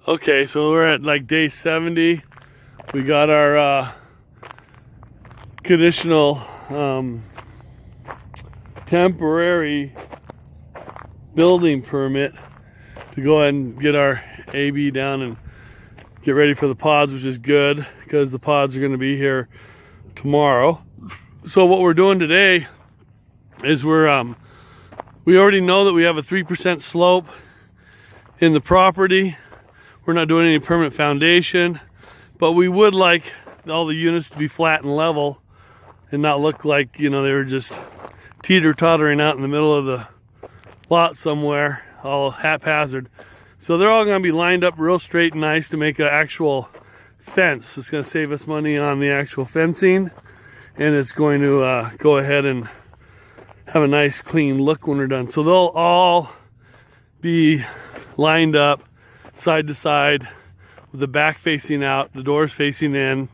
Okay, so we're at like day 70. We got our conditional temporary building permit to go ahead and get our AB down and get ready for the pods, which is good because the pods are going to be here tomorrow. So what we're doing today is we already know that we have a 3% slope in the property. We're not doing any permanent foundation, but we would like all the units to be flat and level and not look like, you know, they were just teeter-tottering out in the middle of the lot somewhere, all haphazard. So they're all going to be lined up real straight and nice to make an actual fence. It's going to save us money on the actual fencing, and it's going to go ahead and have a nice clean look when we're done. So they'll all be lined up side to side with the back facing out, the doors facing in.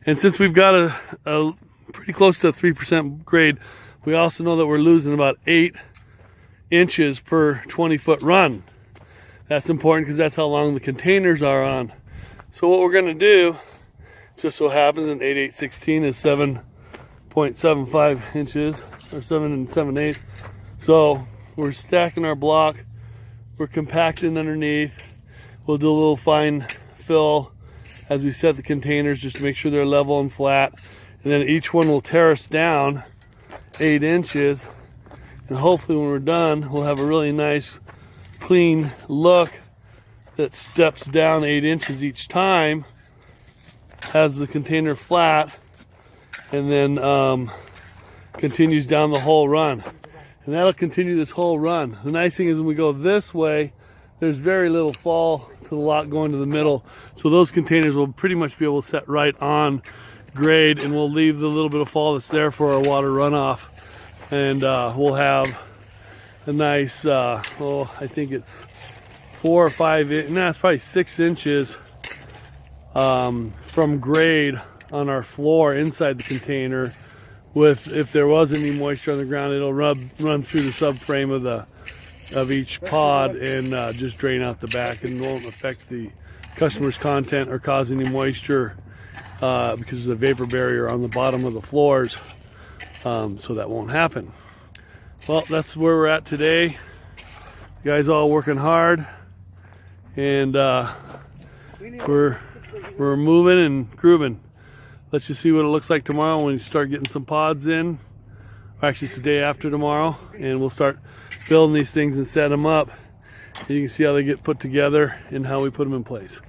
And since we've got a pretty close to a 3% grade, we also know that we're losing about 8 inches per 20-foot run. That's important because that's how long the containers are on. So what we're going to do, just so happens an 8/8/16 is 7.75 inches, or 7 7/8. So we're stacking our block, we're compacting underneath. We'll do a little fine fill as we set the containers just to make sure they're level and flat. And then each one will terrace down 8 inches. And hopefully when we're done, we'll have a really nice, clean look that steps down 8 inches each time, has the container flat, and then continues down the whole run. And that'll continue this whole run. The nice thing is when we go this way, there's very little fall to the lot going to the middle. So those containers will pretty much be able to set right on grade, and we'll leave the little bit of fall that's there for our water runoff. And we'll have a nice, I think it's 4 or 5, it's probably 6 inches from grade on our floor inside the container. With, if there was any moisture on the ground, it'll run through the subframe of each pod and just drain out the back, and won't affect the customer's content or cause any moisture because there's a vapor barrier on the bottom of the floors, so that won't happen. Well, that's where we're at today. You guys all working hard, and we're moving and grooving. Let's just see what it looks like tomorrow when we start getting some pods in. Actually, it's the day after tomorrow, and we'll start building these things and set them up. And you can see how they get put together and how we put them in place.